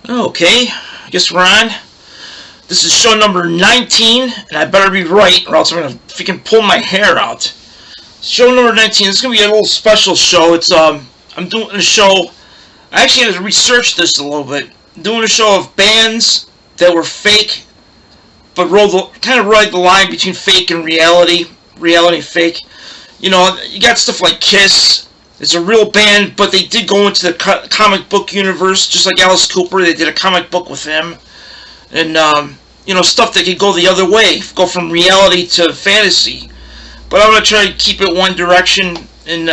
Okay, I guess we're on. This is show number 19, and I better be right, or else I'm gonna freaking pull my hair out. Show number 19. This is gonna be a little special show. I'm doing a show. I actually had to research this a little bit. I'm doing a show of bands that were fake, but kind of ride the line between fake and reality and fake. You know, you got stuff like Kiss. It's a real band, but they did go into the comic book universe, just like Alice Cooper. They did a comic book with him, and stuff that could go the other way, go from reality to fantasy. But I'm gonna try to keep it one direction, and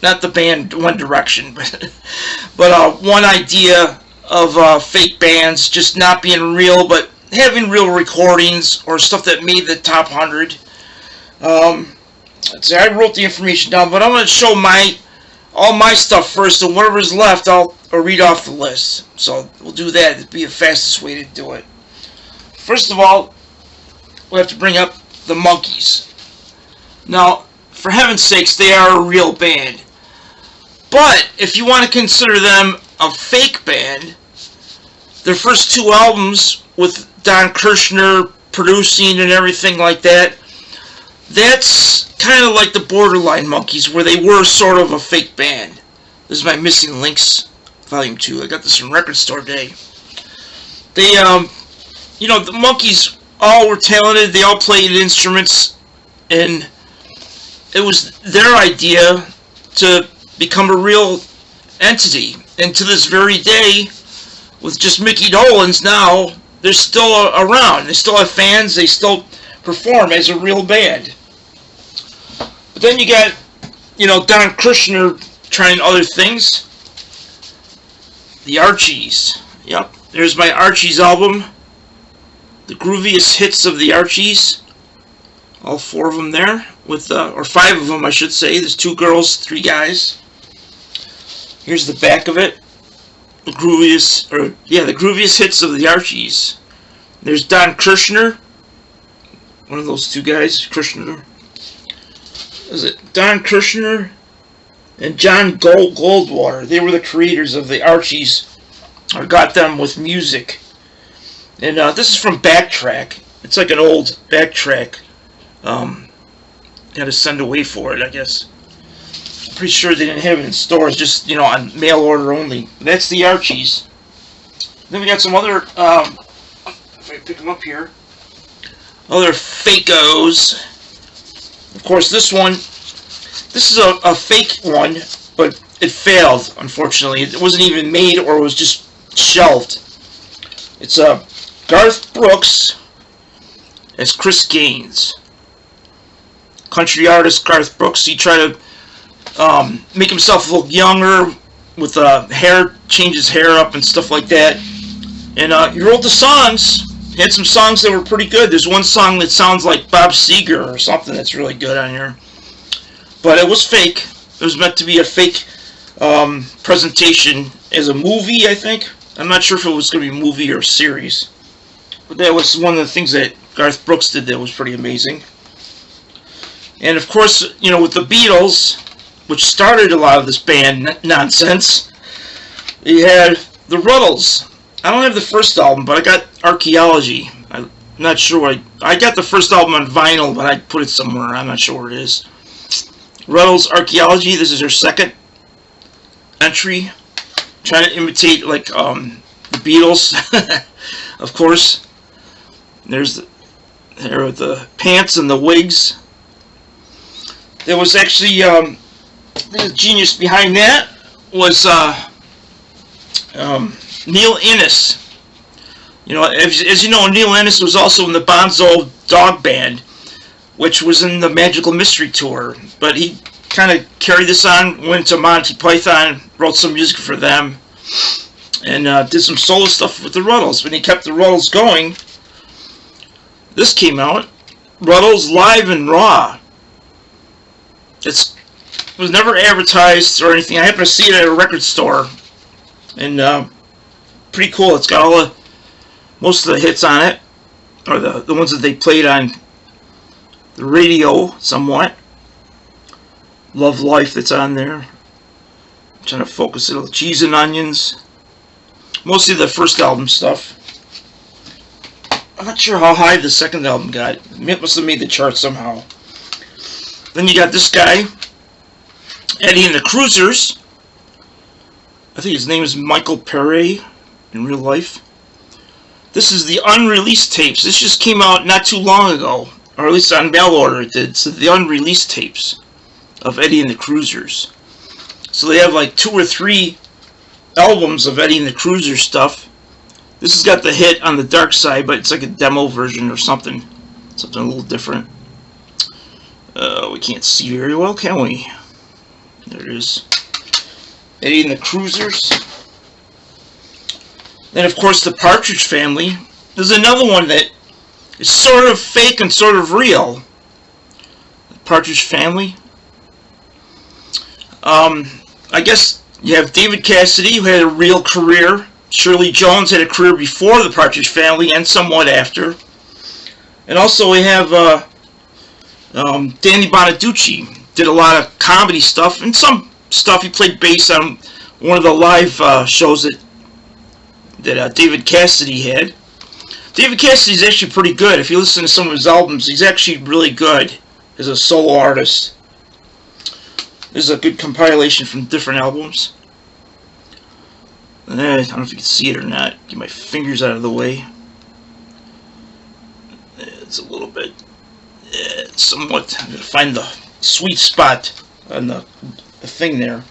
not the band One Direction, but one idea of fake bands just not being real, but having real recordings or stuff that made the top 100. Let's see, I wrote the information down, but I'm going to show all my stuff first, and whatever's left, I'll read off the list. So we'll do that. It'd be the fastest way to do it. First of all, we have to bring up the Monkees. Now, for heaven's sakes, they are a real band. But if you want to consider them a fake band, their first two albums with Don Kirshner producing and everything like that, that's kind of like the Borderline Monkees, where they were sort of a fake band. This is my Missing Links, Volume 2. I got this from Record Store Day. They, the Monkees all were talented. They all played instruments, and it was their idea to become a real entity. And to this very day, with just Mickey Dolenz now, they're still around. They still have fans. They still perform as a real band. But then you got, Don Kirshner trying other things. The Archies. Yep, there's my Archies album. The grooviest hits of the Archies. All four of them there, or five of them, I should say. There's 2 girls, 3 guys. Here's the back of it. The grooviest hits of the Archies. There's Don Kirshner. One of those 2 guys, Kirshner. Was it Don Kirshner and John Goldwater? They were the creators of the Archies, or got them with music. And this is from Backtrack. It's like an old Backtrack. Had to send away for it, I guess. I'm pretty sure they didn't have it in stores, just on mail order only. That's the Archies. Then we got some other. If I pick them up here, other fakos. Of course, this is a fake one, but it failed, unfortunately. It wasn't even made, or was just shelved. It's Garth Brooks as Chris Gaines. Country artist Garth Brooks. He tried to make himself look younger with hair, change his hair up and stuff like that. And he wrote the songs. He had some songs that were pretty good. There's one song that sounds like Bob Seger or something that's really good on here. But it was fake. It was meant to be a fake presentation as a movie, I think. I'm not sure if it was going to be a movie or a series. But that was one of the things that Garth Brooks did that was pretty amazing. And of course, with the Beatles, which started a lot of this band nonsense, you had the Rutles. I don't have the first album, but I got Archaeology. I'm not sure. I got the first album on vinyl, but I put it somewhere. I'm not sure where it is. Rutles Archaeology. This is their second entry. Trying to imitate like the Beatles, of course. There's the pants and the wigs. There was actually the genius behind that was Neil Innes. As you know, Neil Innes was also in the Bonzo Dog Band, which was in the Magical Mystery Tour. But he kind of carried this on, went to Monty Python, wrote some music for them, and did some solo stuff with the Rutles. When he kept the Rutles going, this came out, Rutles Live and Raw. It was never advertised or anything. I happened to see it at a record store, and pretty cool. It's got most of the hits on it, or the ones that they played on the radio somewhat. Love Life that's on there. I'm trying to focus it on Cheese and Onions. Mostly the first album stuff. I'm not sure how high the second album got. It must have made the chart somehow. Then you got this guy, Eddie and the Cruisers. I think his name is Michael Perret in real life. This is the unreleased tapes. This just came out not too long ago, or at least on mail order it did. So the unreleased tapes of Eddie and the Cruisers. So they have like 2 or 3 albums of Eddie and the Cruisers stuff. This has got the hit On the Dark Side, but it's like a demo version or something. Something a little different. We can't see very well, can we? There it is. Eddie and the Cruisers. Then, of course, the Partridge Family. There's another one that is sort of fake and sort of real. The Partridge Family. I guess you have David Cassidy, who had a real career. Shirley Jones had a career before the Partridge Family and somewhat after. And also we have Danny Bonaducci. Did a lot of comedy stuff and some stuff. He played bass on one of the live shows that David Cassidy had. David Cassidy's actually pretty good. If you listen to some of his albums, he's actually really good as a solo artist. This is a good compilation from different albums. I don't know if you can see it or not. Get my fingers out of the way. It's a little bit, somewhat. I'm going to find the sweet spot on the thing there.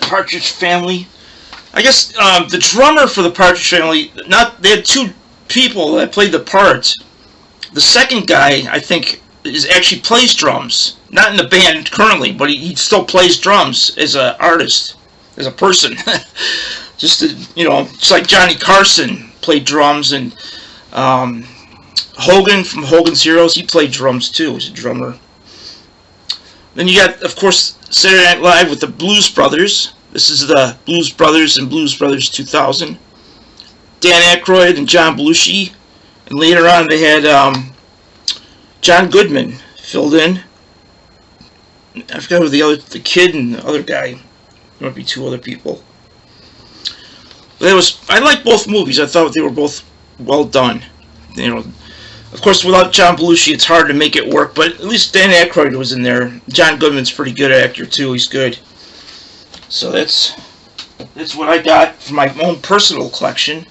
Partridge Family. I guess the drummer for the Partridge Family, they had 2 people that played the part. The second guy, I think, actually plays drums. Not in the band currently, but he still plays drums as an artist, as a person. Just it's like Johnny Carson played drums, and Hogan from Hogan's Heroes, he played drums too. He's a drummer. Then you got, of course, Saturday Night Live with the Blues Brothers. This is the Blues Brothers and Blues Brothers 2000. Dan Aykroyd and John Belushi. And later on they had John Goodman filled in. I forgot who the kid and the other guy. There might be 2 other people. But I liked both movies. I thought they were both well done. Of course, without John Belushi, it's hard to make it work. But at least Dan Aykroyd was in there. John Goodman's a pretty good actor too. He's good. So that's what I got for my own personal collection.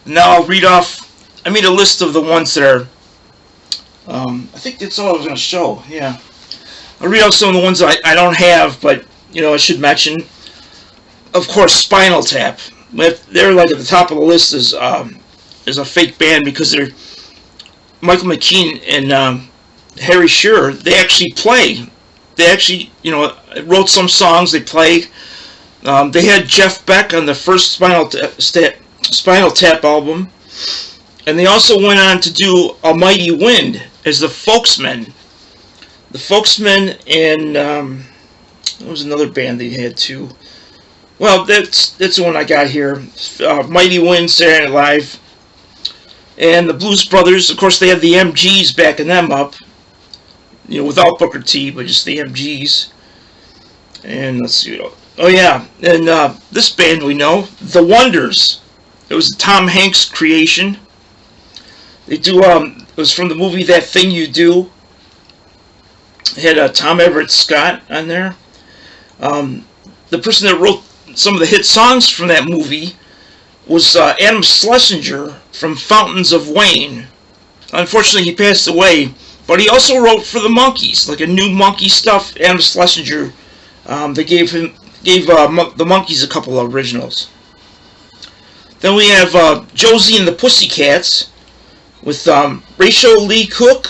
Now I'll read off. I made a list of the ones that are. I think that's all I was going to show. Yeah. I'll read out some of the ones I don't have, but I should mention. Of course, Spinal Tap. They're like at the top of the list as a fake band because they're Michael McKean and Harry Shearer. They actually play. They actually wrote some songs. They play. They had Jeff Beck on the first Spinal Tap album, and they also went on to do A Mighty Wind as the Folksmen. The Folksmen and there was another band they had too. Well, that's the one I got here. Mighty Wind, Saturday Night Live, and the Blues Brothers. Of course, they had the MGs backing them up. Without Booker T, but just the MGs. And let's see. Oh yeah, and this band we know, The Wonders. It was a Tom Hanks creation. They do. It was from the movie That Thing You Do. It had Tom Everett Scott on there. The person that wrote some of the hit songs from that movie was Adam Schlesinger from Fountains of Wayne. Unfortunately, he passed away, but he also wrote for the Monkees, like a new Monkee stuff. Adam Schlesinger, they gave the Monkees a couple of originals. Then we have Josie and the Pussycats with Rachel Lee Cook,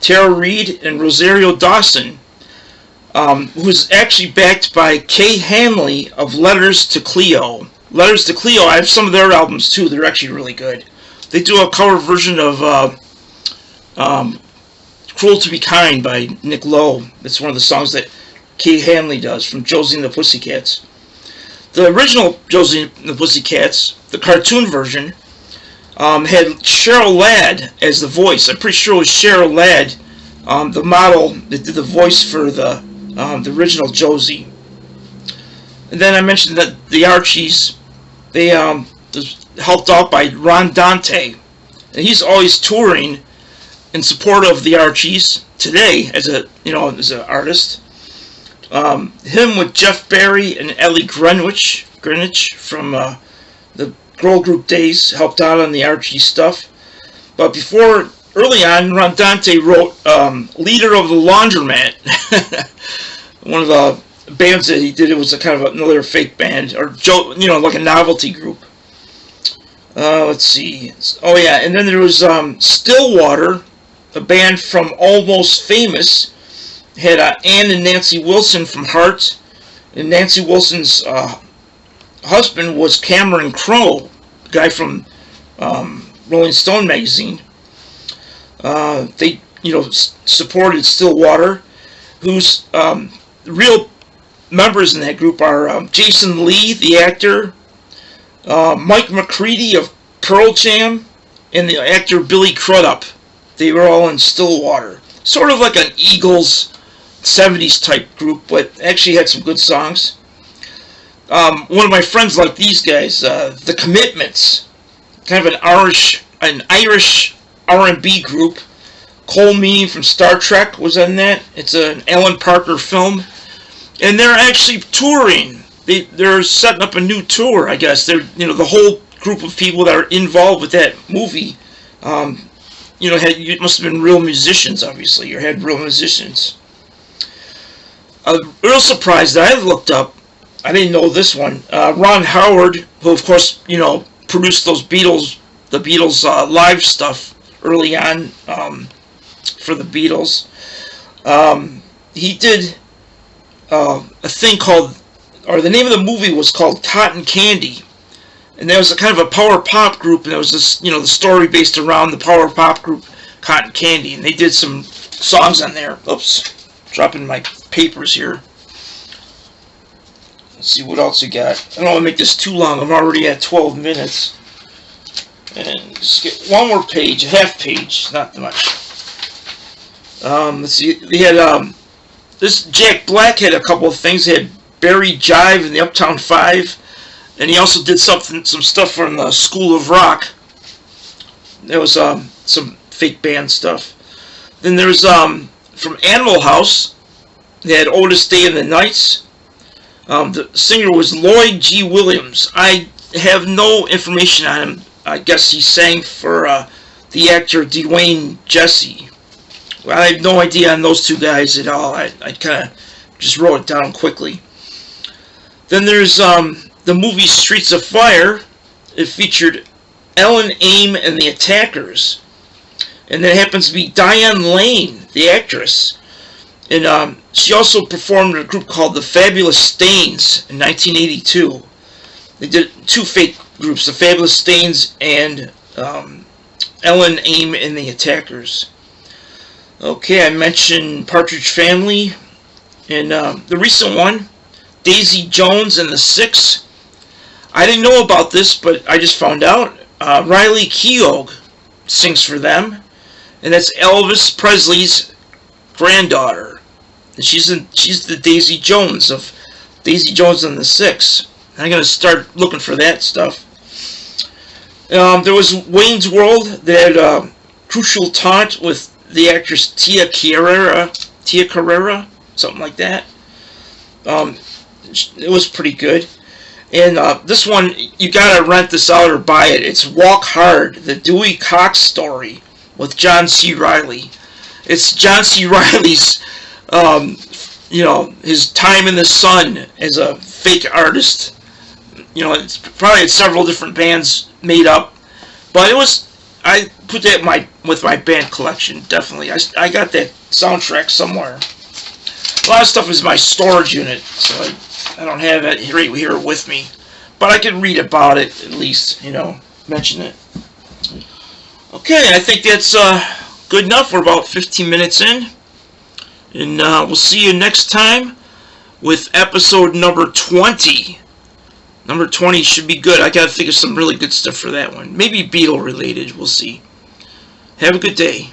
Tara Reid, and Rosario Dawson, who's actually backed by Kay Hanley of Letters to Cleo. Letters to Cleo, I have some of their albums too. They're actually really good. They do a cover version of Cruel to Be Kind by Nick Lowe. That's one of the songs that Kay Hanley does from Josie and the Pussycats. The original Josie and the Pussycats, the cartoon version, had Cheryl Ladd as the voice. I'm pretty sure it was Cheryl Ladd, the model that did the voice for the original Josie. And then I mentioned that the Archies, they was helped out by Ron Dante, and he's always touring in support of the Archies today as as an artist. Him with Jeff Barry and Ellie Greenwich from the girl group days helped out on the Archie stuff. But early on, Ron Dante wrote "Leader of the Laundromat." One of the bands that he did, it was a kind of another fake band, or like a novelty group. Let's see. Oh yeah, and then there was Stillwater, a band from Almost Famous. Had Ann and Nancy Wilson from Heart, and Nancy Wilson's husband was Cameron Crowe, a guy from Rolling Stone magazine. They supported Stillwater, whose real members in that group are Jason Lee, the actor, Mike McCready of Pearl Jam, and the actor Billy Crudup. They were all in Stillwater. Sort of like an Eagles 70s type group, but actually had some good songs. One of my friends liked these guys, The Commitments, kind of an Irish R&B group. Cole Meany from Star Trek was in that. It's an Alan Parker film, and they're actually touring. They're setting up a new tour, I guess. They're the whole group of people that are involved with that movie. You must have been real musicians, obviously, or had real musicians. A real surprise that I looked up, I didn't know this one. Ron Howard, who of course produced the Beatles live stuff early on for the Beatles. He did a thing called, or the name of the movie was called Cotton Candy, and that was a kind of a power pop group, and it was this the story based around the power pop group Cotton Candy, and they did some songs on there. Oops. Dropping my papers here. Let's see what else we got. I don't want to make this too long. I'm already at 12 minutes. And just get one more page, a half page, not too much. Let's see. They had this Jack Black had a couple of things. He had Barry Jive and the Uptown Five, and he also did some stuff from the School of Rock. There was some fake band stuff. Then there's from Animal House, they had Otis Day and the Knights. The singer was Lloyd G. Williams. I have no information on him. I guess he sang for the actor Dwayne Jesse. Well, I have no idea on those two guys at all. I kind of just wrote it down quickly. Then there's the movie Streets of Fire. It featured Ellen Aim and the Attackers. And then it happens to be Diane Lane, the actress. And she also performed in a group called the Fabulous Stains in 1982. They did two fake groups, the Fabulous Stains and Ellen Aim and the Attackers. Okay, I mentioned Partridge Family. And the recent one, Daisy Jones and the Six. I didn't know about this, but I just found out. Riley Keough sings for them. And that's Elvis Presley's granddaughter. And she's the Daisy Jones of Daisy Jones and the Six. I'm going to start looking for that stuff. There was Wayne's World that had Crucial Taunt with the actress Tia Carrera, something like that. It was pretty good. And this one, you got to rent this out or buy it. It's Walk Hard, the Dewey Cox story with John C. Reilly. It's John C. Reilly's, his time in the sun as a fake artist. It's probably had several different bands made up, but I put that with my band collection, definitely. I got that soundtrack somewhere. A lot of stuff is my storage unit, so I don't have it right here with me, but I can read about it at least, mention it. Okay, I think that's good enough. We're about 15 minutes in, and we'll see you next time with episode number 20. Number 20 should be good. I gotta think of some really good stuff for that one. Maybe Beatle related. We'll see. Have a good day.